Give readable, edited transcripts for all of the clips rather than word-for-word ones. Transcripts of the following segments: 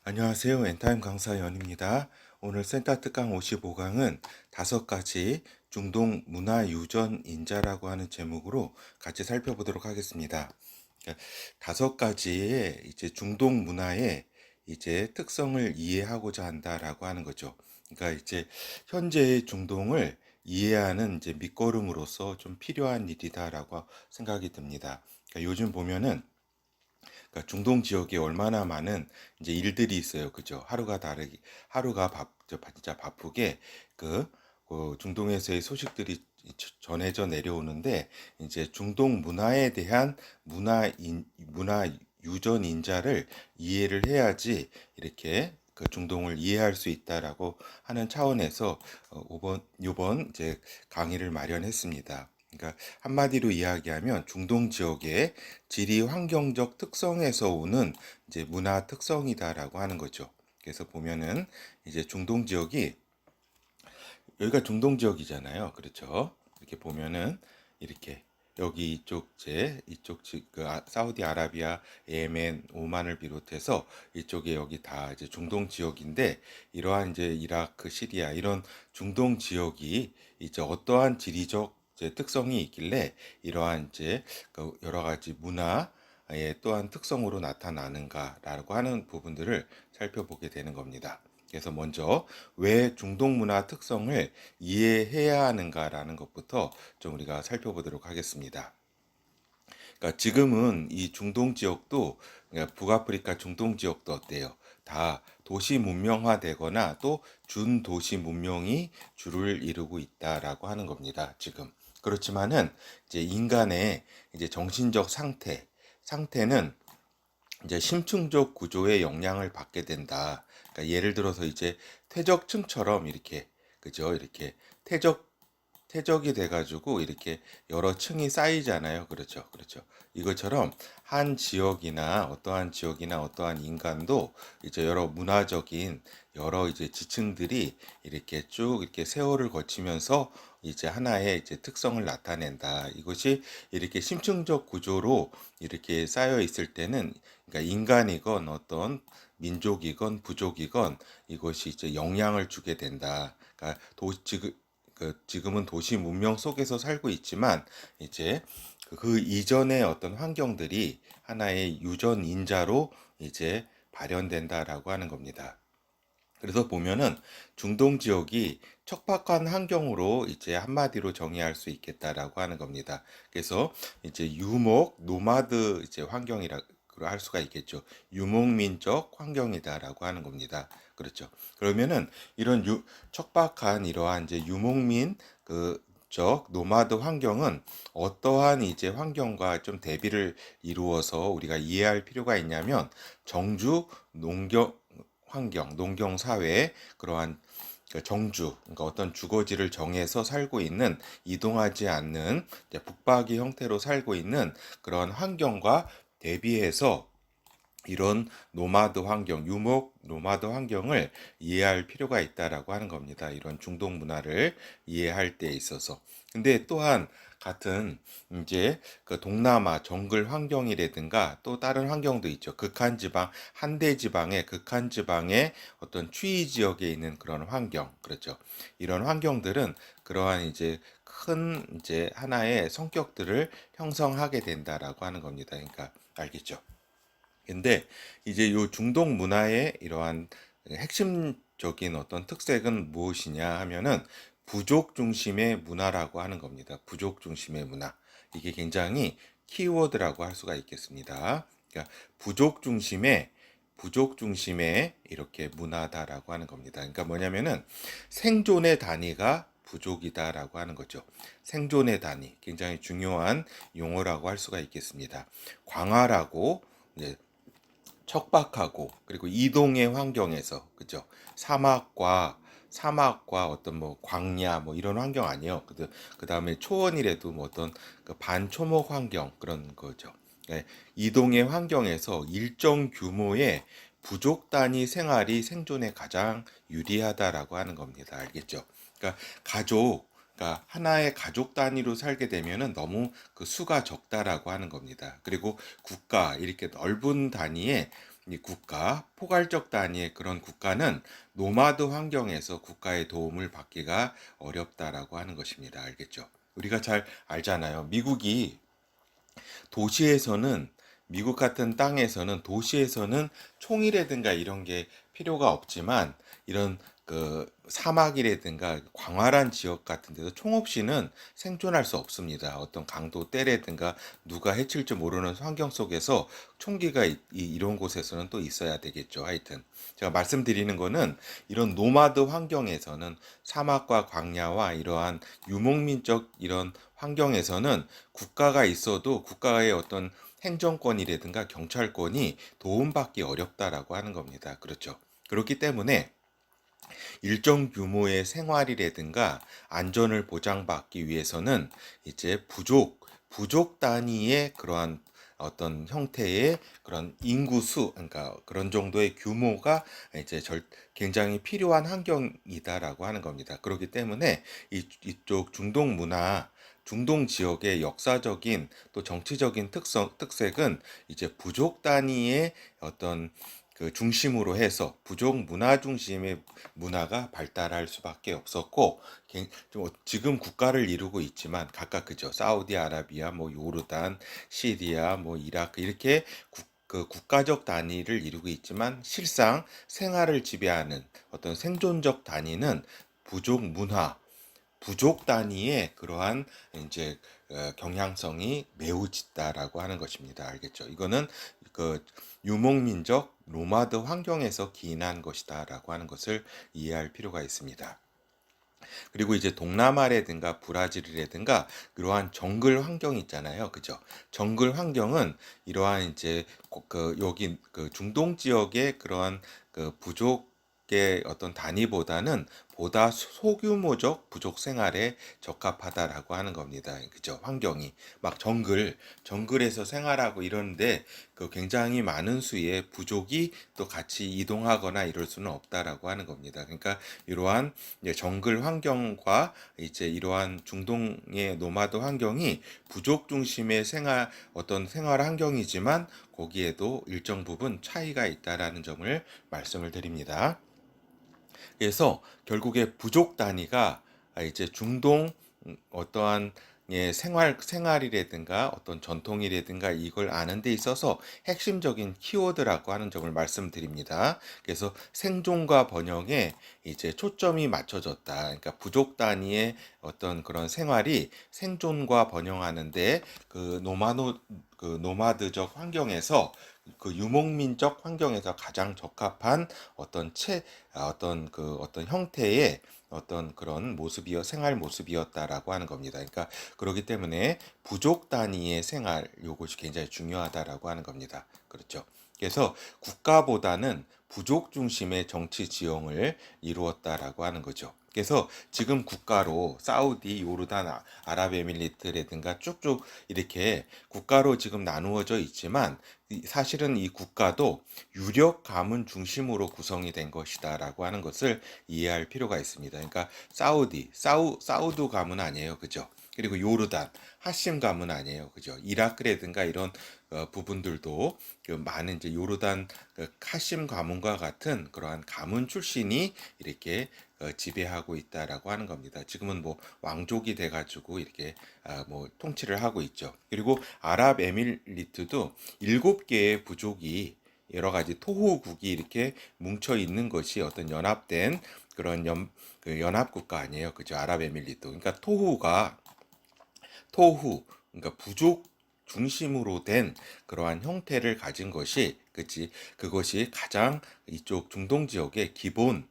안녕하세요. 엔타임 강사 연입니다. 오늘 센터 특강 55강은 5가지 중동 문화 유전 인자라고 하는 제목으로 같이 살펴보도록 하겠습니다. 그러니까 5가지의 이제 중동 문화의 이제 특성을 이해하고자 한다라고 하는 거죠. 그러니까 이제 현재의 중동을 이해하는 이제 밑거름으로서 좀 필요한 일이다라고 생각이 듭니다. 그러니까 요즘 보면은 그러니까 중동 지역에 얼마나 많은 이제 일들이 있어요. 그죠? 하루가 진짜 바쁘게 그 중동에서의 소식들이 전해져 내려오는데 이제 중동 문화에 대한 문화 유전 인자를 이해를 해야지 이렇게 그 중동을 이해할 수 있다라고 하는 차원에서 요번 이제 강의를 마련했습니다. 그러니까 한마디로 이야기하면 중동 지역의 지리 환경적 특성에서 오는 이제 문화 특성이다라고 하는 거죠. 그래서 보면은 이제 중동 지역이 여기가 중동 지역이잖아요. 그렇죠? 이렇게 보면은 이렇게 여기 사우디아라비아, 예멘, 오만을 비롯해서 이쪽에 여기 다 이제 중동 지역인데 이러한 이제 이라크, 시리아 이런 중동 지역이 이제 어떠한 지리적 이제 특성이 있길래 이러한 이제 그 여러 가지 문화의 또한 특성으로 나타나는가라고 하는 부분들을 살펴보게 되는 겁니다. 그래서 먼저 왜 중동 문화 특성을 이해해야 하는가라는 것부터 좀 우리가 살펴보도록 하겠습니다. 그러니까 지금은 이 중동 지역도 그러니까 북아프리카 중동 지역도 어때요? 다 도시 문명화되거나 또 준도시 문명이 주를 이루고 있다라고 하는 겁니다. 지금. 그렇지만은 이제 인간의 이제 정신적 상태는 이제 심층적 구조의 영향을 받게 된다. 그러니까 예를 들어서 이제 퇴적층처럼 이렇게 그죠? 이렇게 퇴적 퇴적이 돼가지고 이렇게 여러 층이 쌓이잖아요. 그렇죠. 그렇죠. 이것처럼 한 지역이나 어떠한 인간도 이제 여러 문화적인 여러 이제 지층들이 이렇게 쭉 이렇게 세월을 거치면서 이제 하나의 이제 특성을 나타낸다. 이것이 이렇게 심층적 구조로 이렇게 쌓여 있을 때는 그러니까 인간이건 어떤 민족이건 부족이건 이것이 이제 영향을 주게 된다. 그러니까 지금은 도시 문명 속에서 살고 있지만 이제 그 이전의 어떤 환경들이 하나의 유전 인자로 이제 발현된다라고 하는 겁니다. 그래서 보면은 중동 지역이 척박한 환경으로 이제 한마디로 정의할 수 있겠다라고 하는 겁니다. 그래서 이제 노마드 이제 환경이라 할 수가 있겠죠. 유목민적 환경이다라고 하는 겁니다. 그렇죠. 그러면은 이런 척박한 이러한 이제 유목민 노마드 환경은 어떠한 이제 환경과 좀 대비를 이루어서 우리가 이해할 필요가 있냐면 정주 농경 농경 사회에 그러한 그 그러니까 어떤 주거지를 정해서 살고 있는 이동하지 않는 북박이 형태로 살고 있는 그런 환경과 대비해서 이런 유목 노마드 환경을 이해할 필요가 있다라고 하는 겁니다. 이런 중동 문화를 이해할 때 있어서. 근데 또한 같은 이제 그 동남아 정글 환경이라든가 또 다른 환경도 있죠. 극한 지방의 어떤 추위 지역에 있는 그런 환경, 그렇죠. 이런 환경들은 그러한 이제 큰 이제 하나의 성격들을 형성하게 된다라고 하는 겁니다. 그러니까 알겠죠? 근데 이제 요 중동 문화의 이러한 핵심적인 어떤 특색은 무엇이냐 하면은 부족 중심의 문화라고 하는 겁니다. 부족 중심의 문화. 이게 굉장히 키워드라고 할 수가 있겠습니다. 그러니까 부족 중심의 이렇게 문화다라고 하는 겁니다. 그러니까 뭐냐면은 생존의 단위가 부족이다라고 하는 거죠. 생존의 단위. 굉장히 중요한 용어라고 할 수가 있겠습니다. 광활하고 이제 척박하고 그리고 이동의 환경에서 그죠? 사막과 어떤 뭐 광야 뭐 이런 환경 아니에요. 그다음에 초원이라도 뭐 어떤 그 반초목 환경 그런 거죠. 네, 이동의 환경에서 일정 규모의 부족 단위 생활이 생존에 가장 유리하다라고 하는 겁니다. 알겠죠? 그러니까 하나의 가족 단위로 살게 되면은 너무 그 수가 적다라고 하는 겁니다. 그리고 국가 이렇게 넓은 단위의 이 국가, 포괄적 단위의 그런 국가는 노마드 환경에서 국가의 도움을 받기가 어렵다라고 하는 것입니다. 알겠죠? 우리가 잘 알잖아요. 도시에서는 미국 같은 땅에서는 도시에서는 총이라든가 이런 게 필요가 없지만 이런 그 사막이라든가 광활한 지역 같은 데서 총 없이는 생존할 수 없습니다. 어떤 강도 때라든가 누가 해칠지 모르는 환경 속에서 총기가 이런 곳에서는 또 있어야 되겠죠. 하여튼 제가 말씀드리는 거는 이런 노마드 환경에서는 사막과 광야와 이러한 유목민적 이런 환경에서는 국가가 있어도 국가의 어떤 행정권이라든가 경찰권이 도움받기 어렵다라고 하는 겁니다. 그렇죠. 그렇기 때문에 일정 규모의 생활이라든가 안전을 보장받기 위해서는 이제 부족 단위의 그러한 어떤 형태의 그런 인구수, 그러니까 그런 정도의 규모가 이제 굉장히 필요한 환경이다라고 하는 겁니다. 그렇기 때문에 이쪽 중동 지역의 역사적인 또 정치적인 특색은 이제 부족 단위의 어떤 그 중심으로 해서 부족 문화 중심의 문화가 발달할 수밖에 없었고 지금 국가를 이루고 있지만 각각 그죠. 사우디아라비아, 뭐 요르단, 시리아, 뭐 이라크 이렇게 그 국가적 단위를 이루고 있지만 실상 생활을 지배하는 어떤 생존적 단위는 부족 문화, 부족 단위의 그러한 이제 경향성이 매우 짙다라고 하는 것입니다. 알겠죠? 이거는 그 유목민적 노마드 환경에서 기인한 것이다라고 하는 것을 이해할 필요가 있습니다. 그리고 이제 동남아라든가 브라질이라든가 그러한 정글 환경이 있잖아요. 그죠? 정글 환경은 이러한 이제 그 여기 그 중동 지역의 그러한 그 부족의 어떤 단위보다는 보다 소규모적 부족 생활에 적합하다라고 하는 겁니다. 그죠? 환경이 막 정글에서 생활하고 이러는데 그 굉장히 많은 수의 부족이 또 같이 이동하거나 이럴 수는 없다라고 하는 겁니다. 그러니까 이러한 이제 정글 환경과 이제 이러한 중동의 노마드 환경이 부족 중심의 어떤 생활 환경이지만 거기에도 일정 부분 차이가 있다라는 점을 말씀을 드립니다. 그래서 결국에 부족 단위가 이제 중동 어떠한 생활이라든가 어떤 전통이라든가 이걸 아는 데 있어서 핵심적인 키워드라고 하는 점을 말씀드립니다. 그래서 생존과 번영에 이제 초점이 맞춰졌다. 그러니까 부족 단위의 어떤 그런 생활이 생존과 번영하는데 그 노마드적 환경에서 그 유목민적 환경에서 가장 적합한 어떤 형태의 어떤 그런 생활 모습이었다라고 하는 겁니다. 그러니까 그렇기 때문에 부족 단위의 생활 요것이 굉장히 중요하다라고 하는 겁니다. 그렇죠. 그래서 국가보다는 부족 중심의 정치 지형을 이루었다라고 하는 거죠. 그래서 지금 국가로 사우디, 요르단, 아랍에미리트라든가 쭉쭉 이렇게 국가로 지금 나누어져 있지만 사실은 이 국가도 유력 가문 중심으로 구성이 된 것이다라고 하는 것을 이해할 필요가 있습니다. 그러니까 사우드 가문 아니에요, 그죠? 그리고 요르단, 하심 가문 아니에요, 그죠? 이라크라든가 이런 부분들도 그 많은 이제 요르단 그 하심 가문과 같은 그러한 가문 출신이 이렇게 지배하고 있다라고 하는 겁니다. 지금은 뭐 왕족이 돼가지고 이렇게 뭐 통치를 하고 있죠. 그리고 아랍에미리트도 7개의 부족이 여러 가지 토호국이 이렇게 뭉쳐 있는 것이 어떤 연합된 그런 그 연합국가 아니에요. 그죠? 아랍에미리트. 그러니까 그러니까 부족 중심으로 된 그러한 형태를 가진 것이 그것이 가장 이쪽 중동 지역의 기본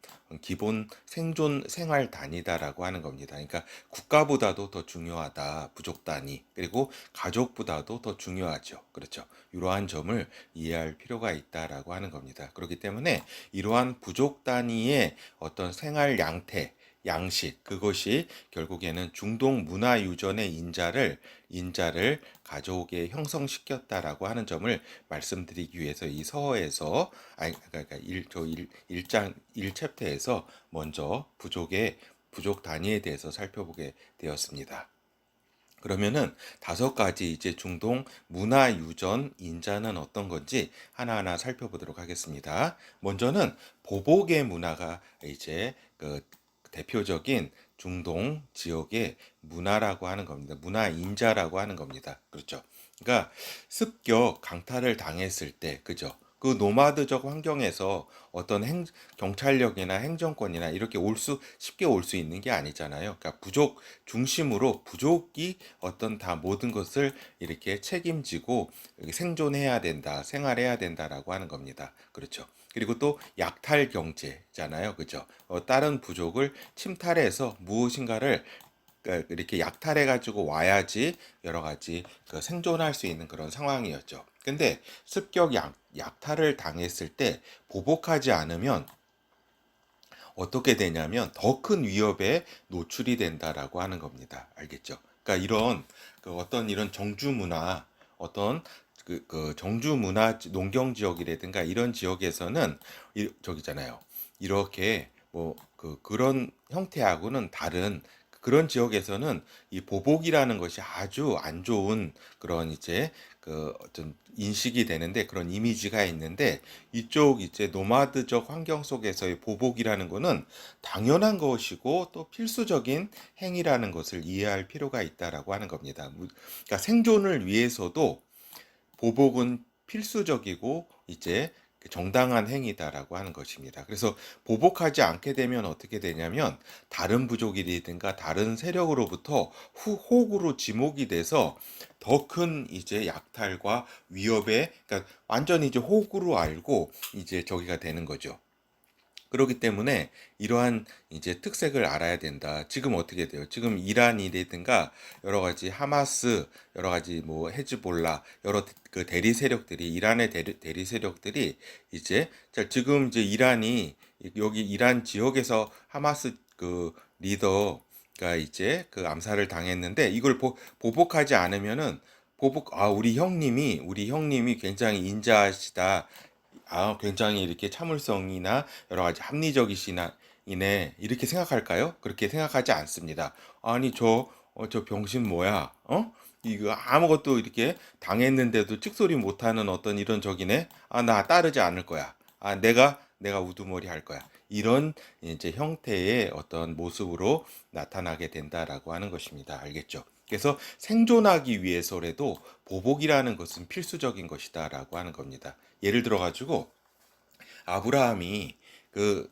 생존 생활 단위다라고 하는 겁니다. 그러니까 국가보다도 더 중요하다. 부족 단위. 그리고 가족보다도 더 중요하죠. 그렇죠. 이러한 점을 이해할 필요가 있다라고 하는 겁니다. 그렇기 때문에 이러한 부족 단위의 어떤 생활 양식 그것이 결국에는 중동 문화 유전의 인자를 가족에 형성시켰다라고 하는 점을 말씀드리기 위해서 이 서어에서 그러니까 1장 1챕터에서 먼저 부족 단위에 대해서 살펴보게 되었습니다. 그러면은 5가지 이제 중동 문화 유전 인자는 어떤 건지 하나하나 살펴보도록 하겠습니다. 먼저는 보복의 문화가 이제 그 대표적인 중동 지역의 문화라고 하는 겁니다. 문화 인자라고 하는 겁니다. 그렇죠. 그러니까 습격 강탈을 당했을 때, 그죠? 그 노마드적 환경에서 어떤 경찰력이나 행정권이나 이렇게 쉽게 올 수 있는 게 아니잖아요. 그러니까 부족 중심으로 부족이 어떤 다 모든 것을 이렇게 책임지고 생존해야 된다, 생활해야 된다라고 하는 겁니다. 그렇죠. 그리고 또 약탈 경제잖아요. 그죠? 다른 부족을 침탈해서 무엇인가를 이렇게 약탈해 가지고 와야지 여러 가지 생존할 수 있는 그런 상황이었죠. 근데 약탈을 당했을 때 보복하지 않으면 어떻게 되냐면 더 큰 위협에 노출이 된다라고 하는 겁니다. 알겠죠? 그러니까 이런 어떤 이런 정주 문화, 어떤 정주 문화 농경 지역이라든가 이런 지역에서는 저기잖아요. 이렇게 뭐 그런 형태하고는 다른 그런 지역에서는 이 보복이라는 것이 아주 안 좋은 그런 이제 어떤 인식이 되는데 그런 이미지가 있는데 이쪽 이제 노마드적 환경 속에서의 보복이라는 것은 당연한 것이고 또 필수적인 행위라는 것을 이해할 필요가 있다라고 하는 겁니다. 그러니까 생존을 위해서도 보복은 필수적이고 이제 정당한 행위다라고 하는 것입니다. 그래서 보복하지 않게 되면 어떻게 되냐면 다른 부족이라든가 다른 세력으로부터 호구로 지목이 돼서 더 큰 이제 약탈과 위협에 그러니까 완전히 이제 호구로 알고 이제 저기가 되는 거죠. 그렇기 때문에 이러한 이제 특색을 알아야 된다. 지금 어떻게 돼요? 지금 이란이라든가 여러 가지 하마스, 여러 가지 뭐 헤즈볼라, 여러 그 대리 세력들이 이란의 대리 세력들이 이제 자 지금 이제 이란이 여기 이란 지역에서 하마스 리더가 이제 암살을 당했는데 이걸 보복하지 않으면은 우리 형님이 굉장히 인자하시다. 굉장히 이렇게 참을성이나 여러 가지 합리적이시나 이네 이렇게 생각할까요? 그렇게 생각하지 않습니다. 아니 저 병신 뭐야? 이거 아무것도 이렇게 당했는데도 찍소리 못하는 어떤 이런 적이네. 나 따르지 않을 거야. 내가 우두머리 할 거야. 이런 이제 형태의 어떤 모습으로 나타나게 된다라고 하는 것입니다. 알겠죠? 그래서 생존하기 위해서라도 보복이라는 것은 필수적인 것이다라고 하는 겁니다. 예를 들어 가지고 아브라함이 그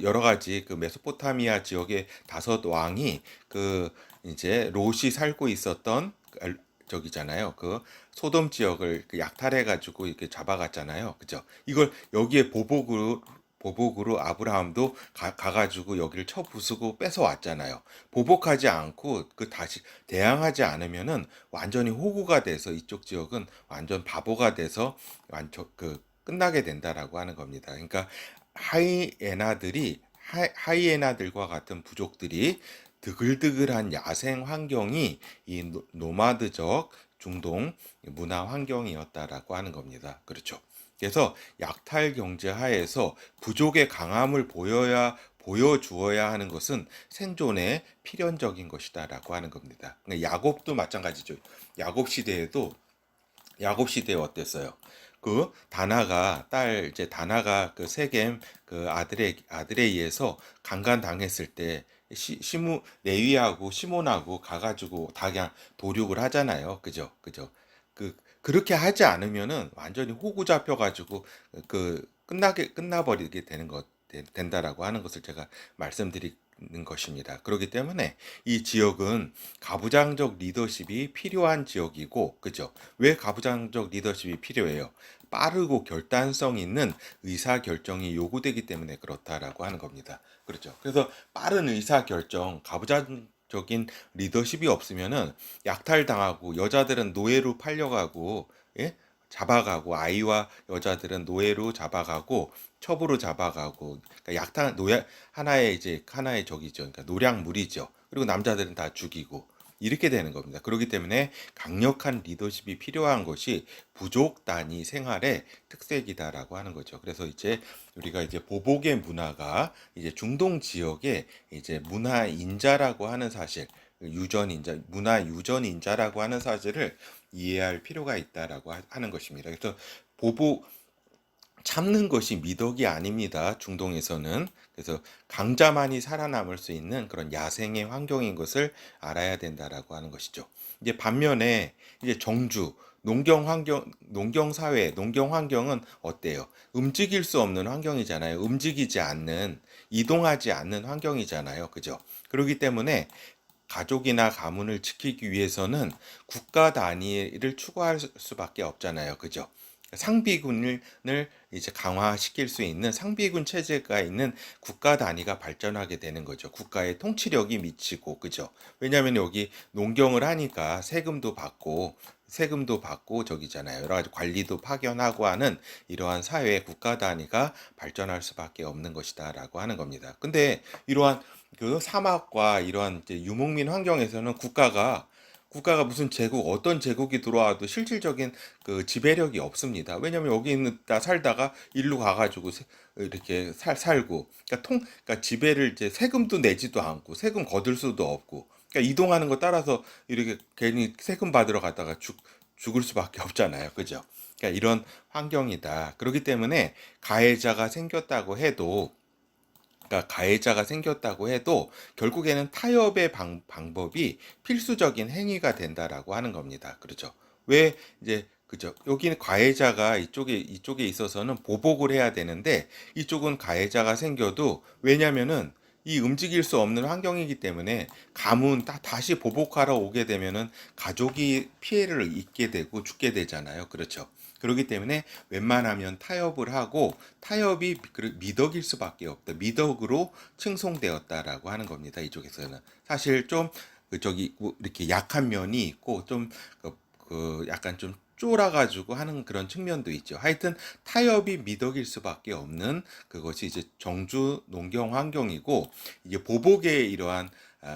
여러 가지 그 메소포타미아 지역의 5왕이 이제 롯이 살고 있었던 저기잖아요. 소돔 지역을 약탈해 가지고 이렇게 잡아갔잖아요. 그죠? 이걸 여기에 보복으로 아브라함도 가가지고 여기를 쳐부수고 뺏어 왔잖아요. 보복하지 않고 다시 대항하지 않으면은 완전히 호구가 돼서 이쪽 지역은 완전 바보가 돼서 완전 끝나게 된다라고 하는 겁니다. 그러니까 하이에나들과 같은 부족들이 드글드글한 야생 환경이 이 노마드적 중동 문화 환경이었다라고 하는 겁니다. 그렇죠. 그래서 약탈 경제 하에서 부족의 강함을 보여주어야 하는 것은 생존에 필연적인 것이다라고 하는 겁니다. 그러니까 야곱도 마찬가지죠. 야곱 시대에도 야곱 시대에 어땠어요? 이제 다나가 세겜 아들에 의해서 강간 당했을 때 시무 레위하고 시몬하고 가가지고 다 그냥 도륙을 하잖아요. 그죠? 그렇게 하지 않으면은 완전히 호구 잡혀가지고 끝나버리게 된다라고 하는 것을 제가 말씀드리는 것입니다. 그렇기 때문에 이 지역은 가부장적 리더십이 필요한 지역이고, 그죠? 왜 가부장적 리더십이 필요해요? 빠르고 결단성 있는 의사 결정이 요구되기 때문에 그렇다라고 하는 겁니다. 그렇죠. 그래서 빠른 의사 결정, 가부장적인 리더십이 없으면은 약탈당하고 여자들은 노예로 팔려가고, 예? 잡아가고 아이와 여자들은 노예로 잡아가고 첩으로 잡아가고 그러니까 약탈 노예 하나의 적이죠. 그러니까 노략물이죠. 그리고 남자들은 다 죽이고 이렇게 되는 겁니다. 그렇기 때문에 강력한 리더십이 필요한 것이 부족 단위 생활의 특색이다라고 하는 거죠. 그래서 이제 우리가 이제 보복의 문화가 이제 중동 지역의 이제 문화 인자라고 하는 사실 유전인자, 문화 유전인자라고 하는 사실을 이해할 필요가 있다라고 하는 것입니다. 그래서 보복 참는 것이 미덕이 아닙니다. 중동에서는. 그래서 강자만이 살아남을 수 있는 그런 야생의 환경인 것을 알아야 된다라고 하는 것이죠. 이제 반면에 이제 정주, 농경 환경, 농경 사회, 농경 환경은 어때요? 움직일 수 없는 환경이잖아요. 움직이지 않는, 이동하지 않는 환경이잖아요. 그죠? 그렇기 때문에 가족이나 가문을 지키기 위해서는 국가 단위를 추구할 수밖에 없잖아요. 그죠? 상비군을 이제 강화시킬 수 있는 상비군 체제가 있는 국가 단위가 발전하게 되는 거죠. 국가의 통치력이 미치고, 그죠? 왜냐하면 여기 농경을 하니까 세금도 받고 저기잖아요. 여러 가지 관리도 파견하고 하는 이러한 사회 국가 단위가 발전할 수밖에 없는 것이다라고 하는 겁니다. 근데 이러한 그 사막과 이러한 이제 유목민 환경에서는 국가가 무슨 제국 어떤 제국이 들어와도 실질적인 그 지배력이 없습니다. 왜냐하면 여기 있다 살다가 일로 가가지고 이렇게 살고 그러니까 지배를 이제 세금도 내지도 않고 세금 거둘 수도 없고 그러니까 이동하는 거 따라서 이렇게 괜히 세금 받으러 갔다가 죽을 수밖에 없잖아요. 그죠? 그러니까 이런 환경이다. 그렇기 때문에 가해자가 생겼다고 해도 결국에는 타협의 방법이 필수적인 행위가 된다라고 하는 겁니다. 그렇죠? 왜 이제 그죠? 여기는 가해자가 이쪽에 있어서는 보복을 해야 되는데 이쪽은 가해자가 생겨도 왜냐면은 이 움직일 수 없는 환경이기 때문에 가문 다시 보복하러 오게 되면은 가족이 피해를 입게 되고 죽게 되잖아요. 그렇죠? 그렇기 때문에 웬만하면 타협을 하고 타협이 미덕일 수밖에 없다. 미덕으로 칭송되었다라고 하는 겁니다. 이쪽에서는 사실 좀 저기 이렇게 약한 면이 있고 좀 약간 좀 쫄아가지고 하는 그런 측면도 있죠. 하여튼 타협이 미덕일 수밖에 없는 그것이 이제 정주 농경 환경이고 이게 보복의 이러한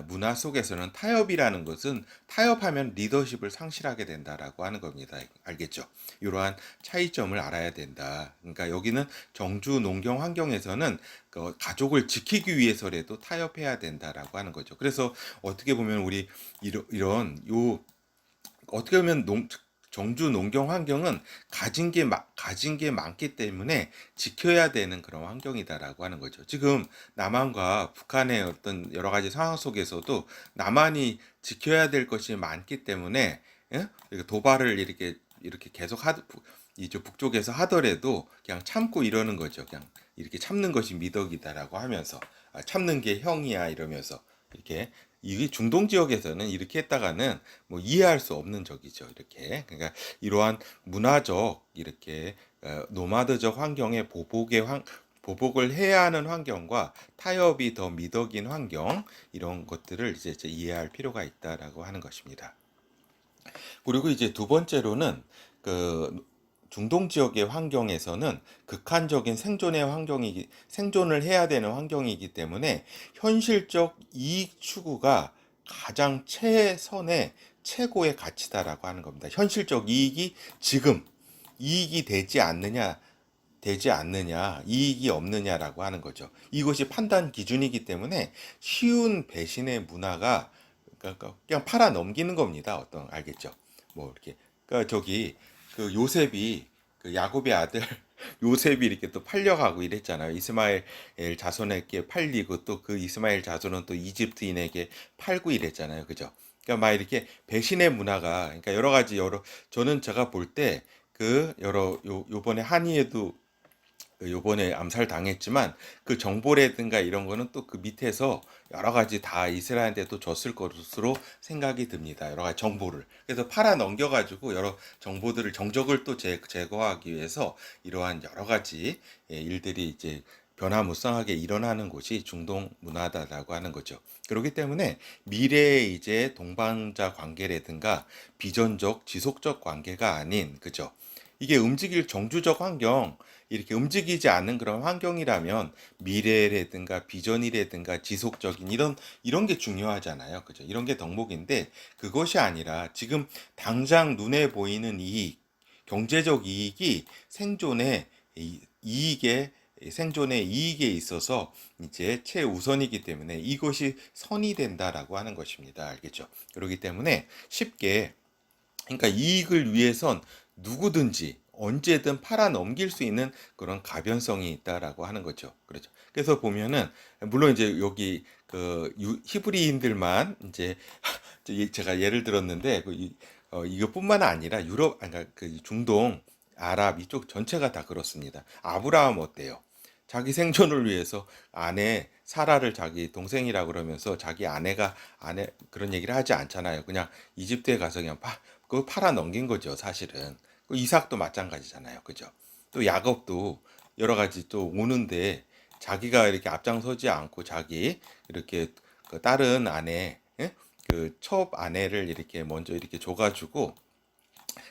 문화 속에서는 타협이라는 것은 타협하면 리더십을 상실하게 된다라고 하는 겁니다. 알겠죠? 이러한 차이점을 알아야 된다. 그러니까 여기는 정주 농경 환경에서는 그 가족을 지키기 위해서라도 타협해야 된다라고 하는 거죠. 그래서 어떻게 보면 우리 이런 요 어떻게 보면 정주 농경 환경은 가진 게 많기 때문에 지켜야 되는 그런 환경이다라고 하는 거죠. 지금 남한과 북한의 어떤 여러 가지 상황 속에서도 남한이 지켜야 될 것이 많기 때문에 예? 도발을 이렇게 계속 이제 북쪽에서 하더라도 그냥 참고 이러는 거죠. 그냥 이렇게 참는 것이 미덕이다라고 하면서 참는 게 형이야 이러면서 이렇게 이게 중동 지역에서는 이렇게 했다가는 뭐 이해할 수 없는 적이죠. 이렇게 그러니까 이러한 문화적 이렇게 노마드적 환경의 보복을 해야 하는 환경과 타협이 더 미덕인 환경 이런 것들을 이제 이해할 필요가 있다라고 하는 것입니다. 그리고 이제 두 번째로는 그 중동 지역의 환경에서는 극한적인 생존을 해야 되는 환경이기 때문에 현실적 이익 추구가 가장 최고의 가치다라고 하는 겁니다. 현실적 이익이 지금 이익이 되지 않느냐, 이익이 없느냐라고 하는 거죠. 이것이 판단 기준이기 때문에 쉬운 배신의 문화가 그러니까 그냥 팔아 넘기는 겁니다. 알겠죠? 뭐 이렇게 그러니까 저기 그 요셉이 그 야곱의 아들 요셉이 이렇게 또 팔려가고 이랬잖아요. 이스마엘 자손에게 팔리고 또 그 이스마엘 자손은 또 이집트인에게 팔고 이랬잖아요. 그죠? 그러니까 막 이렇게 배신의 문화가 그러니까 저는 제가 볼 때 그 요번에 한이에도 요번에 암살 당했지만 그 정보라든가 이런 거는 또 그 밑에서 여러 가지 다 이스라엘한테 또 줬을 것으로 생각이 듭니다. 여러 가지 정보를. 그래서 팔아 넘겨가지고 여러 정보들을 정적을 또 제거하기 위해서 이러한 여러 가지 일들이 이제 변화무쌍하게 일어나는 곳이 중동 문화다라고 하는 거죠. 그렇기 때문에 미래의 이제 동반자 관계라든가 비전적, 지속적 관계가 아닌, 그죠? 이게 움직일 정주적 환경, 이렇게 움직이지 않는 그런 환경이라면 미래라든가 비전이라든가 지속적인 이런 게 중요하잖아요. 그죠? 이런 게 덕목인데 그것이 아니라 지금 당장 눈에 보이는 이익, 경제적 이익이 생존의 이익에 생존의 이익에 있어서 이제 최우선이기 때문에 이것이 선이 된다라고 하는 것입니다. 알겠죠? 그렇기 때문에 쉽게, 그러니까 이익을 위해선 누구든지 언제든 팔아 넘길 수 있는 그런 가변성이 있다라고 하는 거죠. 그렇죠. 그래서 보면은 물론 이제 여기 그 히브리인들만 이제 제가 예를 들었는데 이것뿐만 아니라 유럽, 아니, 그러니까 그 중동, 아랍 이쪽 전체가 다 그렇습니다. 아브라함 어때요? 자기 생존을 위해서 아내 사라를 자기 동생이라 그러면서 자기 아내가 아내 그런 얘기를 하지 않잖아요. 그냥 이집트에 가서 그냥 그거 팔아 넘긴 거죠, 사실은. 그 이삭도 마찬가지잖아요. 그죠? 또 야곱도 여러 가지 또 오는데 자기가 이렇게 앞장서지 않고 자기 이렇게 그 다른 아내, 예? 그 첫 아내를 이렇게 먼저 이렇게 줘가지고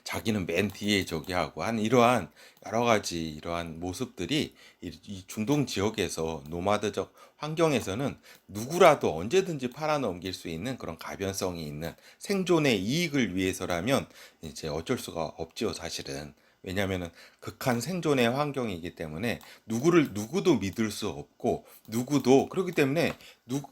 자기는 맨 뒤에 저기 하고 한 이러한 여러 가지 이러한 모습들이 이 중동 지역에서 노마드적 환경에서는 누구라도 언제든지 팔아넘길 수 있는 그런 가변성이 있는 생존의 이익을 위해서라면 이제 어쩔 수가 없지요, 사실은. 왜냐하면은 극한 생존의 환경이기 때문에 누구도 믿을 수 없고 누구도 그렇기 때문에 누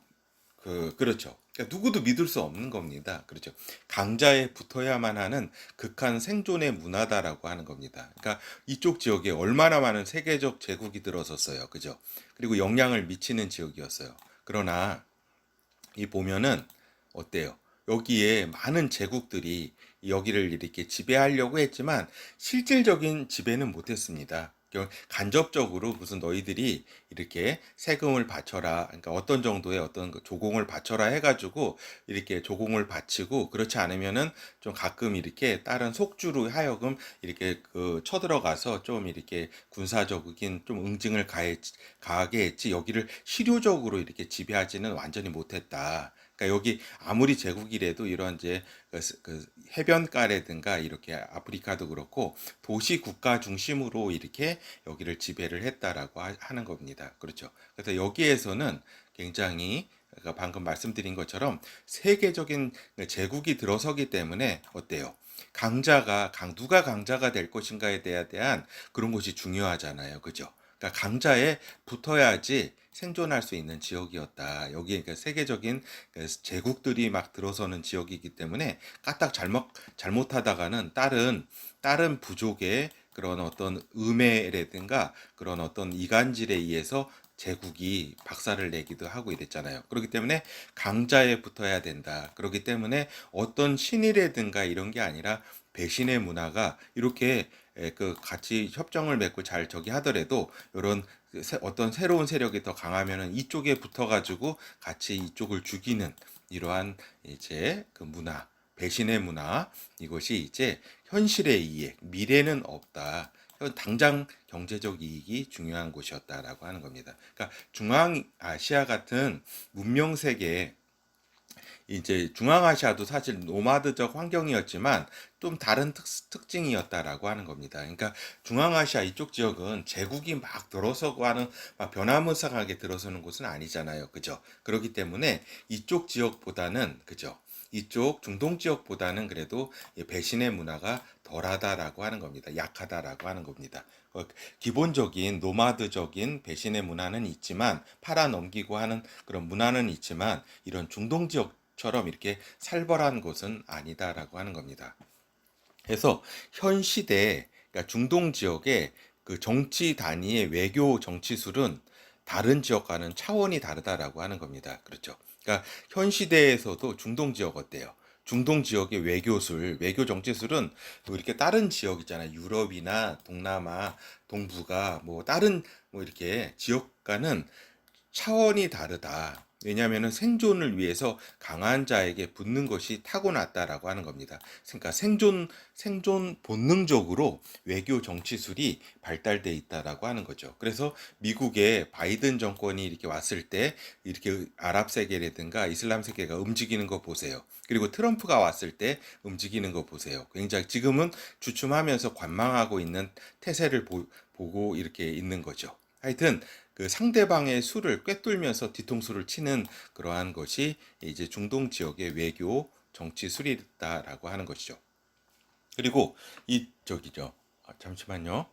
그렇죠. 그러니까 누구도 믿을 수 없는 겁니다. 그렇죠. 강자에 붙어야만 하는 극한 생존의 문화다라고 하는 겁니다. 그러니까 이쪽 지역에 얼마나 많은 세계적 제국이 들어섰어요. 그죠? 그리고 영향을 미치는 지역이었어요. 그러나 이 보면은 어때요? 여기에 많은 제국들이 여기를 이렇게 지배하려고 했지만 실질적인 지배는 못했습니다. 간접적으로 무슨 너희들이 이렇게 세금을 바쳐라, 그러니까 어떤 정도의 어떤 그 조공을 바쳐라 해가지고 이렇게 조공을 바치고 그렇지 않으면은 좀 가끔 이렇게 다른 속주로 하여금 이렇게 그 쳐들어가서 좀 이렇게 군사적인 좀 응징을 가하게 했지 여기를 실효적으로 이렇게 지배하지는 완전히 못했다. 그러니까 여기 아무리 제국이라도 이런 이제 그 해변가라든가 이렇게 아프리카도 그렇고 도시 국가 중심으로 이렇게 여기를 지배를 했다라고 하는 겁니다. 그렇죠. 그래서 여기에서는 굉장히 그러니까 방금 말씀드린 것처럼 세계적인 제국이 들어서기 때문에 어때요? 누가 강자가 될 것인가에 대한 그런 것이 중요하잖아요. 그죠? 그러니까 강자에 붙어야지 생존할 수 있는 지역이었다. 여기 그러니까 세계적인 그 제국들이 막 들어서는 지역이기 때문에 까딱 잘못하다가는 다른 부족의 그런 어떤 음해라든가 그런 어떤 이간질에 의해서 제국이 박살을 내기도 하고 이랬잖아요. 그렇기 때문에 강자에 붙어야 된다. 그렇기 때문에 어떤 신이라든가 이런 게 아니라 배신의 문화가 이렇게 그 같이 협정을 맺고 잘 저기 하더라도 이런 어떤 새로운 세력이 더 강하면은 이쪽에 붙어가지고 같이 이쪽을 죽이는 이러한 이제 그 문화, 배신의 문화, 이것이 이제 현실의 이익, 미래는 없다. 당장 경제적 이익이 중요한 곳이었다라고 하는 겁니다. 그러니까 중앙아시아 같은 문명 세계에 이제 중앙아시아도 사실 노마드적 환경이었지만 좀 다른 특징이었다라고 하는 겁니다. 그러니까 중앙아시아 이쪽 지역은 제국이 막 들어서고 하는 막 변화무쌍하게 들어서는 곳은 아니잖아요. 그죠? 그렇기 때문에 이쪽 지역보다는 그죠? 이쪽 중동 지역보다는 그래도 배신의 문화가 덜하다라고 하는 겁니다. 약하다라고 하는 겁니다. 기본적인 노마드적인 배신의 문화는 있지만 팔아넘기고 하는 그런 문화는 있지만 이런 중동 지역처럼 이렇게 살벌한 곳은 아니다라고 하는 겁니다. 그래서 현 시대 그러니까 중동 지역의 그 정치 단위의 외교 정치술은 다른 지역과는 차원이 다르다라고 하는 겁니다. 그렇죠. 그러니까 현 시대에서도 중동 지역 어때요? 중동 지역의 외교 정치술은 뭐 이렇게 다른 지역 있잖아요. 유럽이나 동남아, 동북아, 뭐 다른 뭐 이렇게 지역과는 차원이 다르다. 왜냐하면 생존을 위해서 강한 자에게 붙는 것이 타고났다라고 하는 겁니다. 그러니까 생존 본능적으로 외교 정치술이 발달돼 있다라고 하는 거죠. 그래서 미국의 바이든 정권이 이렇게 왔을 때 이렇게 아랍 세계라든가 이슬람 세계가 움직이는 거 보세요. 그리고 트럼프가 왔을 때 움직이는 거 보세요. 굉장히 지금은 주춤하면서 관망하고 있는 태세를 보고 이렇게 있는 거죠. 하여튼 그 상대방의 수를 꿰뚫면서 뒤통수를 치는 그러한 것이 이제 중동 지역의 외교 정치 수리다라고 하는 것이죠. 그리고 이 저기죠. 잠시만요.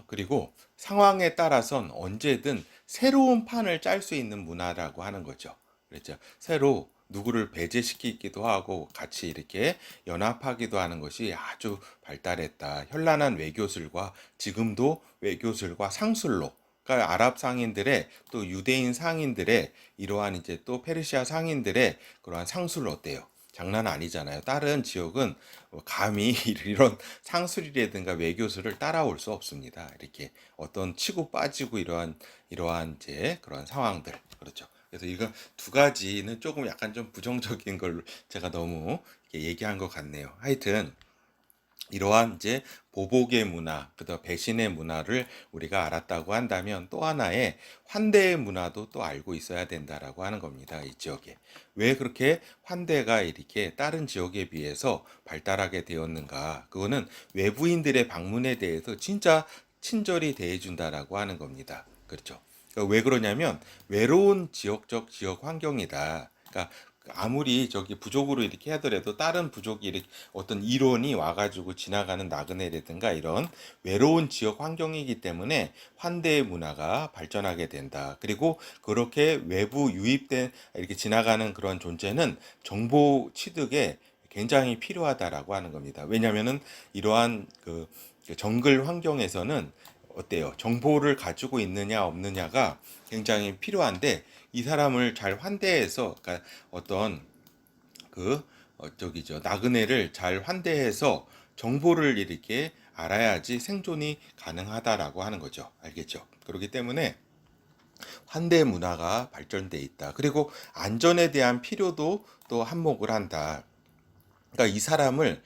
그리고 상황에 따라선 언제든 새로운 판을 짤 수 있는 문화라고 하는 거죠. 그렇죠. 새로 누구를 배제시키기도 하고 같이 이렇게 연합하기도 하는 것이 아주 발달했다. 현란한 외교술과 지금도 외교술과 상술로, 그러니까 아랍 상인들의 또 유대인 상인들의 이러한 이제 또 페르시아 상인들의 그러한 상술 어때요? 장난 아니잖아요. 다른 지역은 감히 이런 상술이라든가 외교술을 따라올 수 없습니다. 이렇게 어떤 치고 빠지고 이러한 이제 그런 상황들. 그렇죠. 그래서 이거 두 가지는 조금 약간 좀 부정적인 걸로 제가 너무 이렇게 얘기한 것 같네요. 하여튼 이러한 이제 보복의 문화, 그다음 배신의 문화를 우리가 알았다고 한다면 또 하나의 환대의 문화도 또 알고 있어야 된다라고 하는 겁니다. 이 지역에. 왜 그렇게 환대가 이렇게 다른 지역에 비해서 발달하게 되었는가? 그거는 외부인들의 방문에 대해서 진짜 친절히 대해준다라고 하는 겁니다. 그렇죠. 그러니까 왜 그러냐면 외로운 지역적 지역 환경이다. 그러니까 아무리 저기 부족으로 이렇게 하더라도 다른 부족이 이렇게 어떤 일원이 와가지고 지나가는 나그네라든가 이런 외로운 지역 환경이기 때문에 환대의 문화가 발전하게 된다. 그리고 그렇게 외부 유입된 이렇게 지나가는 그런 존재는 정보 취득에 굉장히 필요하다라고 하는 겁니다. 왜냐하면은 이러한 그 정글 환경에서는 어때요? 정보를 가지고 있느냐 없느냐가 굉장히 필요한데 이 사람을 잘 환대해서 그러니까 어떤 그 저기죠 나그네를 잘 환대해서 정보를 이렇게 알아야지 생존이 가능하다라고 하는 거죠. 알겠죠? 그렇기 때문에 환대 문화가 발전돼 있다. 그리고 안전에 대한 필요도 또 한몫을 한다. 그러니까 이 사람을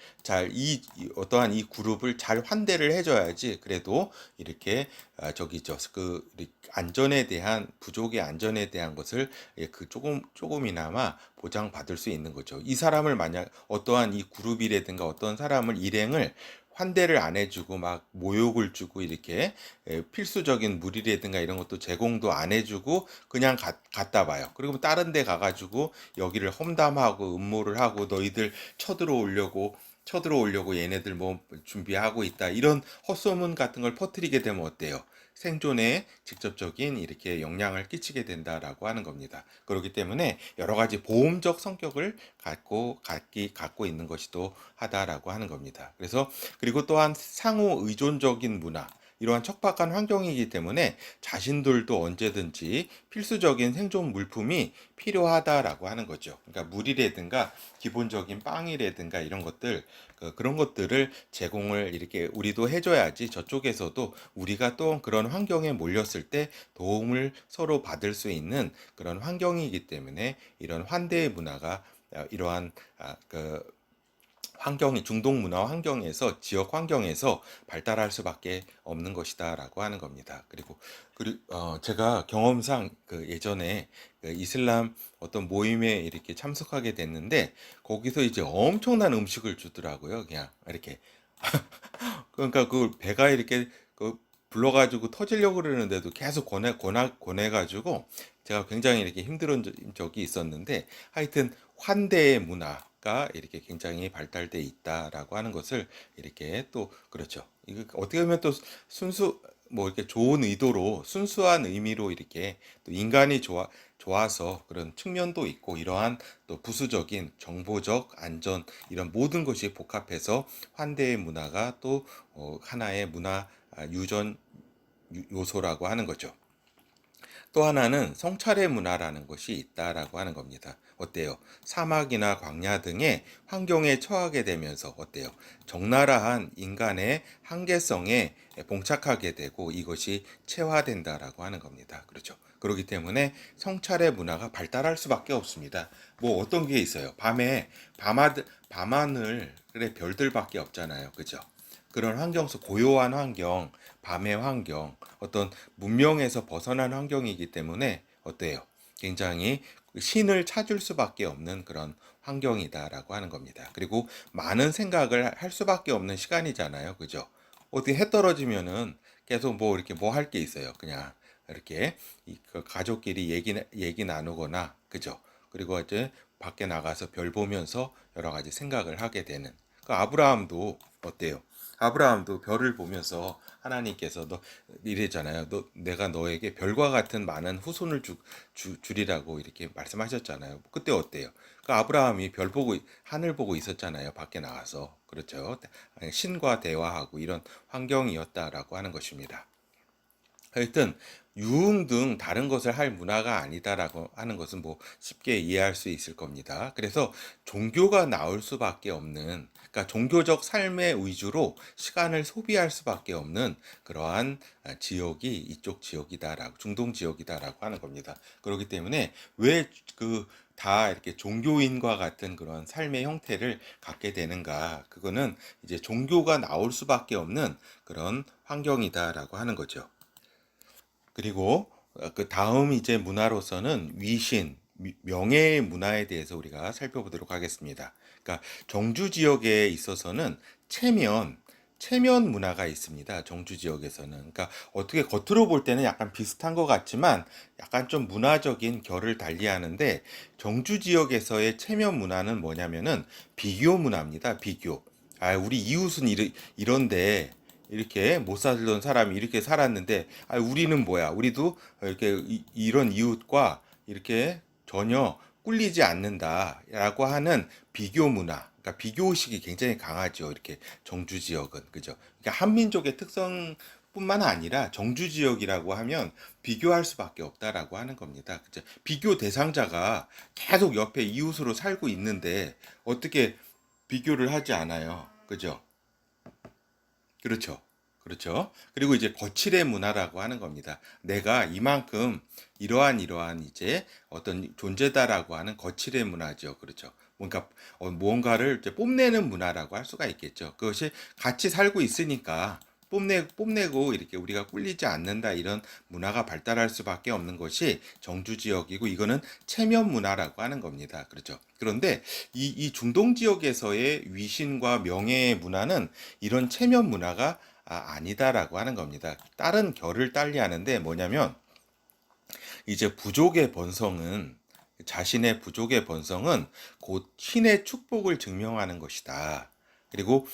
어떠한 이 그룹을 잘 환대를 해줘야지 그래도 이렇게 저기죠 그 안전에 대한 부족의 안전에 대한 것을 그 조금이나마 보장받을 수 있는 거죠. 이 사람을 만약 어떠한 이 그룹이라든가 어떤 사람을 일행을 환대를 안 해주고 막 모욕을 주고 이렇게 필수적인 물이라든가 이런 것도 제공도 안 해주고 그냥 갔다 봐요. 그리고 다른 데 가가지고 여기를 험담하고 음모를 하고 너희들 쳐들어오려고 얘네들 뭐 준비하고 있다. 이런 헛소문 같은 걸 퍼뜨리게 되면 어때요? 생존에 직접적인 이렇게 영향을 끼치게 된다라고 하는 겁니다. 그렇기 때문에 여러 가지 보험적 성격을 갖고 있는 것이 또 하다라고 하는 겁니다. 그래서 그리고 또한 상호 의존적인 문화, 이러한 척박한 환경이기 때문에 자신들도 언제든지 필수적인 생존 물품이 필요하다라고 하는 거죠. 그러니까 물이라든가 기본적인 빵이라든가 이런 것들 그런 것들을 제공을 이렇게 우리도 해줘야지 저쪽에서도 우리가 또 그런 환경에 몰렸을 때 도움을 서로 받을 수 있는 그런 환경이기 때문에 이런 환대의 문화가 이러한 그 환경이 중동 문화 환경에서 지역 환경에서 발달할 수밖에 없는 것이다라고 하는 겁니다. 그리고 제가 경험상 그 예전에 그 이슬람 어떤 모임에 이렇게 참석하게 됐는데 거기서 이제 엄청난 음식을 주더라고요. 그냥 이렇게 그러니까 그 배가 이렇게 그 불러가지고 터지려고 그러는데도 계속 권해가지고 제가 굉장히 이렇게 힘들은 적이 있었는데 하여튼 환대의 문화가 이렇게 굉장히 발달돼 있다라고 하는 것을 이렇게 또 그렇죠. 이거 어떻게 보면 또 순수 뭐 이렇게 좋은 의도로 순수한 의미로 이렇게 또 인간이 좋아서 그런 측면도 있고 이러한 또 부수적인 정보적 안전 이런 모든 것이 복합해서 환대의 문화가 또 하나의 문화 유전 요소라고 하는 거죠. 또 하나는 성찰의 문화라는 것이 있다라고 하는 겁니다. 어때요? 사막이나 광야 등의 환경에 처하게 되면서 어때요? 적나라한 인간의 한계성에 봉착하게 되고 이것이 체화된다라고 하는 겁니다. 그렇죠? 그렇기 때문에 성찰의 문화가 발달할 수밖에 없습니다. 뭐 어떤 게 있어요? 밤하늘에 별들밖에 없잖아요. 그죠? 그런 환경 속 고요한 환경, 밤의 환경, 어떤 문명에서 벗어난 환경이기 때문에 어때요? 굉장히 신을 찾을 수밖에 없는 그런 환경이다라고 하는 겁니다. 그리고 많은 생각을 할 수밖에 없는 시간이잖아요. 그죠? 어떻게 해 떨어지면은 계속 뭐 이렇게 뭐 할 게 있어요. 그냥 이렇게 그 가족끼리 얘기 나누거나 그죠? 그리고 이제 밖에 나가서 별 보면서 여러 가지 생각을 하게 되는. 그 아브라함도 어때요? 아브라함도 별을 보면서 하나님께서 너 이랬잖아요. 내가 너에게 별과 같은 많은 후손을 주리라고 이렇게 말씀하셨잖아요. 그때 어때요? 그 아브라함이 별 보고 하늘 보고 있었잖아요. 밖에 나가서. 그렇죠. 신과 대화하고 이런 환경이었다라고 하는 것입니다. 하여튼 유흥 등 다른 것을 할 문화가 아니다라고 하는 것은 뭐 쉽게 이해할 수 있을 겁니다. 그래서 종교가 나올 수밖에 없는, 그러니까 종교적 삶의 위주로 시간을 소비할 수밖에 없는 그러한 지역이 이쪽 지역이다라고, 중동 지역이다라고 하는 겁니다. 그렇기 때문에 왜 다 이렇게 종교인과 같은 그런 삶의 형태를 갖게 되는가? 그거는 이제 종교가 나올 수밖에 없는 그런 환경이다라고 하는 거죠. 그리고 그 다음 이제 문화로서는 위신, 명예의 문화에 대해서 우리가 살펴보도록 하겠습니다. 그러니까 정주 지역에 있어서는 체면 문화가 있습니다. 정주 지역에서는. 그러니까 어떻게 겉으로 볼 때는 약간 비슷한 것 같지만 약간 좀 문화적인 결을 달리하는데, 정주 지역에서의 체면 문화는 뭐냐면은 비교 문화입니다. 비교. 아, 우리 이웃은 이런데 이렇게 못 살던 사람이 이렇게 살았는데, 아, 우리는 뭐야? 우리도 이렇게 이런 이웃과 이렇게 전혀 꿀리지 않는다라고 하는 비교 문화. 그러니까 비교 의식이 굉장히 강하죠. 이렇게 정주 지역은. 그죠? 그러니까 한민족의 특성뿐만 아니라 정주 지역이라고 하면 비교할 수밖에 없다라고 하는 겁니다. 그죠? 비교 대상자가 계속 옆에 이웃으로 살고 있는데 어떻게 비교를 하지 않아요. 그죠? 그렇죠. 그렇죠. 그리고 이제 거칠의 문화라고 하는 겁니다. 내가 이만큼 이러한 이제 어떤 존재다라고 하는 거칠의 문화죠. 그렇죠. 뭔가 무언가를 이제 뽐내는 문화라고 할 수가 있겠죠. 그것이 같이 살고 있으니까 뽐내고 이렇게 우리가 꿀리지 않는다, 이런 문화가 발달할 수밖에 없는 것이 정주 지역이고, 이거는 체면 문화라고 하는 겁니다. 그렇죠. 그런데 이 중동 지역에서의 위신과 명예의 문화는 이런 체면 문화가 아니다라고 하는 겁니다. 다른 결을 달리하는데 뭐냐면, 이제 자신의 부족의 본성은 곧 신의 축복을 증명하는 것이다. 그리고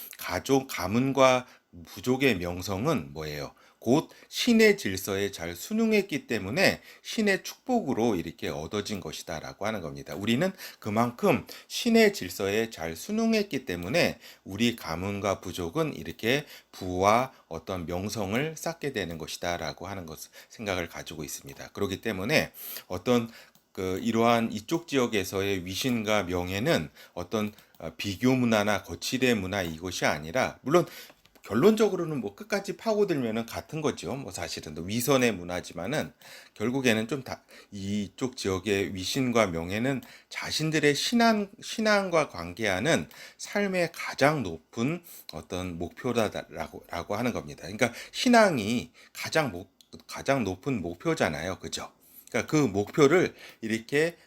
가문과 부족의 명성은 뭐예요? 곧 신의 질서에 잘 순응했기 때문에 신의 축복으로 이렇게 얻어진 것이다라고 하는 겁니다. 우리는 그만큼 신의 질서에 잘 순응했기 때문에 우리 가문과 부족은 이렇게 부와 어떤 명성을 쌓게 되는 것이다라고 하는 생각을 가지고 있습니다. 그렇기 때문에 어떤 이러한 이쪽 지역에서의 위신과 명예는 어떤 비교 문화나 거칠의 문화, 이것이 아니라, 물론 결론적으로는 뭐 끝까지 파고들면은 같은 거죠. 뭐 사실은 위선의 문화지만은 결국에는 좀 이쪽 지역의 위신과 명예는 자신들의 신앙과 관계하는 삶의 가장 높은 어떤 목표다라고 하는 겁니다. 그러니까 신앙이 가장 높은 목표잖아요. 그죠? 그러니까 그 목표를 이렇게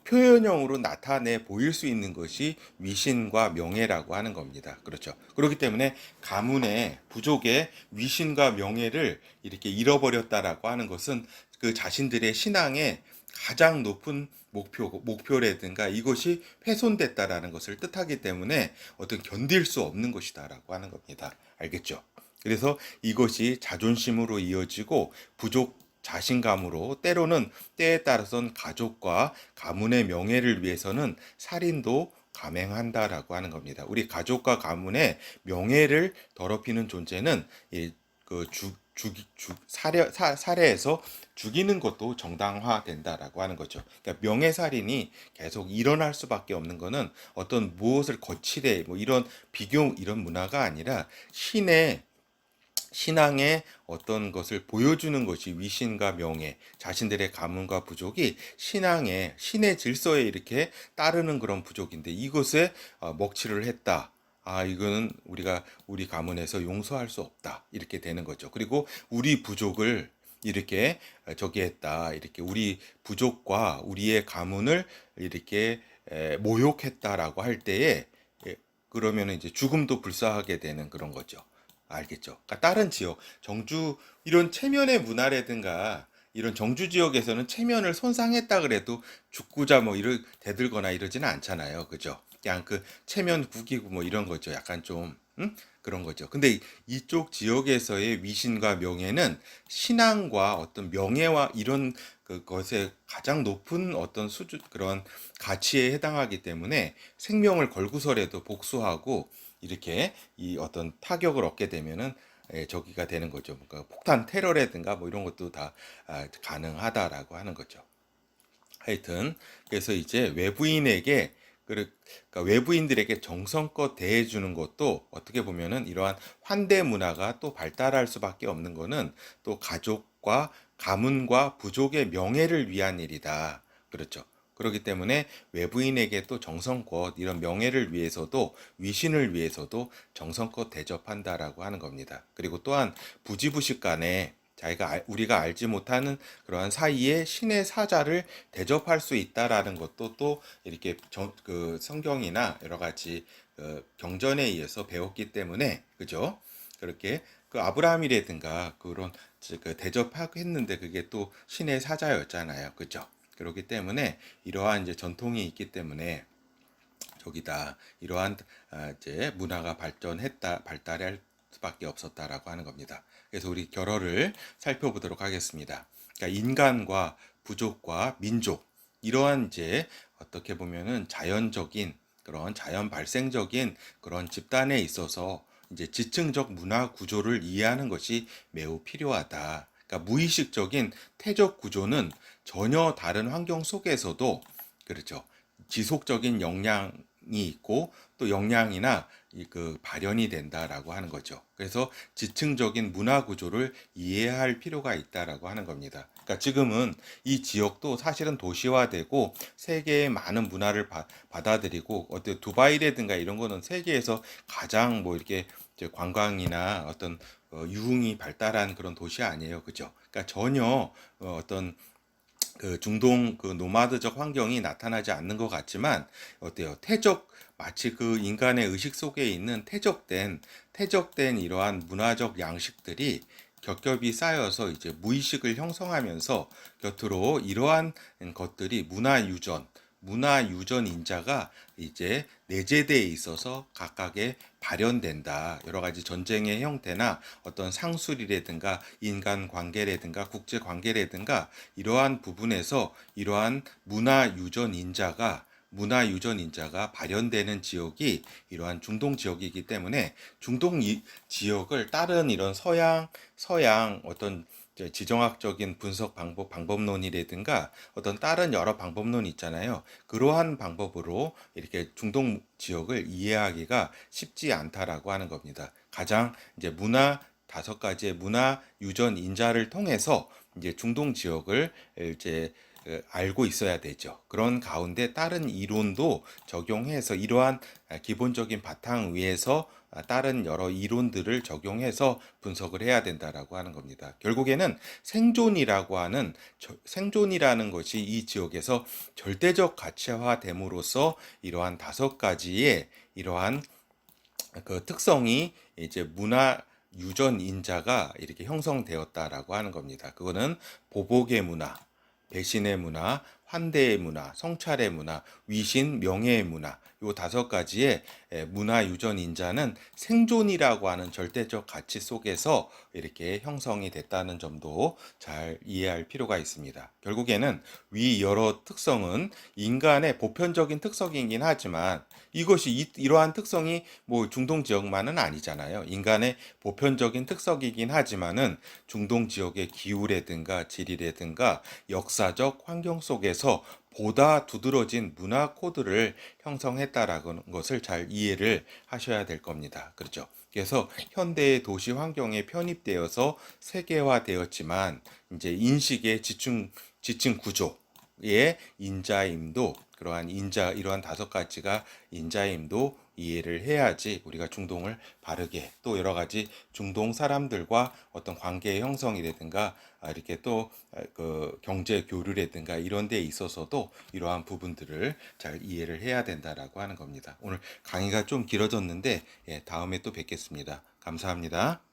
표현형으로 나타내 보일 수 있는 것이 위신과 명예라고 하는 겁니다. 그렇죠. 그렇기 때문에 가문의 부족의 위신과 명예를 이렇게 잃어버렸다라고 하는 것은 그 자신들의 신앙의 가장 높은 목표라든가 이것이 훼손됐다라는 것을 뜻하기 때문에 어떤 견딜 수 없는 것이다라고 하는 겁니다. 알겠죠? 그래서 이것이 자존심으로 이어지고 자신감으로, 때로는 때에 따라서는 가족과 가문의 명예를 위해서는 살인도 감행한다라고 하는 겁니다. 우리 가족과 가문의 명예를 더럽히는 존재는 살해해서 죽이는 것도 정당화된다라고 하는 거죠. 그러니까 명예살인이 계속 일어날 수밖에 없는 것은 어떤 무엇을 거칠해 뭐 이런 비교, 이런 문화가 아니라 신앙의 어떤 것을 보여주는 것이 위신과 명예, 자신들의 가문과 부족이 신의 질서에 이렇게 따르는 그런 부족인데, 이것에 먹칠을 했다. 아, 이거는 우리 가문에서 용서할 수 없다. 이렇게 되는 거죠. 그리고 우리 부족을 이렇게 저기 했다. 이렇게 우리 부족과 우리의 가문을 이렇게 모욕했다라고 할 때에, 그러면 이제 죽음도 불사하게 되는 그런 거죠. 알겠죠? 그러니까 다른 지역, 이런 체면의 문화라든가 이런 정주 지역에서는 체면을 손상했다 그래도 죽고자 뭐 대들거나 이러지는 않잖아요. 그죠? 그냥 체면 구기고 뭐 이런 거죠. 약간 좀, 응? 그런 거죠. 근데 이쪽 지역에서의 위신과 명예는 신앙과 어떤 명예와 이런 그것의 가장 높은 어떤 수준, 그런 가치에 해당하기 때문에 생명을 걸고서라도 복수하고 이렇게 이 어떤 타격을 얻게 되면은 저기가 되는 거죠. 그러니까 폭탄 테러라든가 뭐 이런 것도 다 가능하다라고 하는 거죠. 하여튼 그래서 이제 외부인에게 그러니까 외부인들에게 정성껏 대해주는 것도 어떻게 보면은 이러한 환대 문화가 또 발달할 수밖에 없는 거는 또 가족과 가문과 부족의 명예를 위한 일이다. 그렇죠. 그렇기 때문에 외부인에게 또 정성껏 이런 명예를 위해서도 위신을 위해서도 정성껏 대접한다라고 하는 겁니다. 그리고 또한 부지부식 간에 우리가 알지 못하는 그러한 사이에 신의 사자를 대접할 수 있다라는 것도 또 이렇게 성경이나 여러 가지 경전에 의해서 배웠기 때문에 그죠? 그렇게 그 아브라함이라든가 그런 대접하고 했는데 그게 또 신의 사자였잖아요. 그죠? 그렇기 때문에 이러한 이제 전통이 있기 때문에 저기다 이러한 이제 문화가 발달할 수밖에 없었다라고 하는 겁니다. 그래서 우리 결어를 살펴보도록 하겠습니다. 그러니까 인간과 부족과 민족 이러한 이제 어떻게 보면은 자연적인 그런 자연 발생적인 그런 집단에 있어서 이제 지층적 문화 구조를 이해하는 것이 매우 필요하다. 그러니까 무의식적인 태적 구조는 전혀 다른 환경 속에서도 그렇죠. 지속적인 역량이 있고 또 역량이나 그 발현이 된다라고 하는 거죠. 그래서 지층적인 문화 구조를 이해할 필요가 있다라고 하는 겁니다. 그러니까 지금은 이 지역도 사실은 도시화되고 세계의 많은 문화를 받아들이고 어때 두바이라든가 이런 거는 세계에서 가장 뭐 이렇게 관광이나 어떤 유흥이 발달한 그런 도시 아니에요, 그죠? 그러니까 전혀 어떤 그 중동 그 노마드적 환경이 나타나지 않는 것 같지만 어때요? 마치 그 인간의 의식 속에 있는 퇴적된 이러한 문화적 양식들이 겹겹이 쌓여서 이제 무의식을 형성하면서 곁으로 이러한 것들이 문화 유전 인자가 이제 내재되어 있어서 각각의 발현된다. 여러 가지 전쟁의 형태나 어떤 상술이라든가 인간 관계라든가 국제 관계라든가 이러한 부분에서 이러한 문화 유전 인자가 발현되는 지역이 이러한 중동 지역이기 때문에 지역을 다른 이런 서양 어떤 지정학적인 분석 방법론이라든가 어떤 다른 여러 방법론이 있잖아요. 그러한 방법으로 이렇게 중동 지역을 이해하기가 쉽지 않다라고 하는 겁니다. 가장 이제 5가지의 문화 유전 인자를 통해서 이제 중동 지역을 이제 알고 있어야 되죠. 그런 가운데 다른 이론도 적용해서 이러한 기본적인 바탕 위에서 다른 여러 이론들을 적용해서 분석을 해야 된다라고 하는 겁니다. 결국에는 생존이라는 것이 이 지역에서 절대적 가치화됨으로써 이러한 5가지의 이러한 그 특성이 이제 문화 유전 인자가 이렇게 형성되었다라고 하는 겁니다. 그거는 보복의 문화, 배신의 문화, 환대의 문화, 성찰의 문화, 위신, 명예의 문화, 요 5가지의 문화 유전 인자는 생존이라고 하는 절대적 가치 속에서 이렇게 형성이 됐다는 점도 잘 이해할 필요가 있습니다. 결국에는 위 여러 특성은 인간의 보편적인 특성이긴 하지만 이것이 이러한 특성이 뭐 중동 지역만은 아니잖아요. 인간의 보편적인 특성이긴 하지만은 중동 지역의 기후라든가 지리라든가 역사적 환경 속에서 보다 두드러진 문화 코드를 형성했다라는 것을 잘 이해를 하셔야 될 겁니다. 그렇죠? 그래서 현대의 도시 환경에 편입되어서 세계화되었지만 이제 인식의 지층 구조의 인자임도 이러한 5가지가 인자임도 이해를 해야지 우리가 중동을 바르게 또 여러 가지 중동 사람들과 어떤 관계의 형성이라든가 이렇게 또 그 경제 교류라든가 이런 데 있어서도 이러한 부분들을 잘 이해를 해야 된다라고 하는 겁니다. 오늘 강의가 좀 길어졌는데 다음에 또 뵙겠습니다. 감사합니다.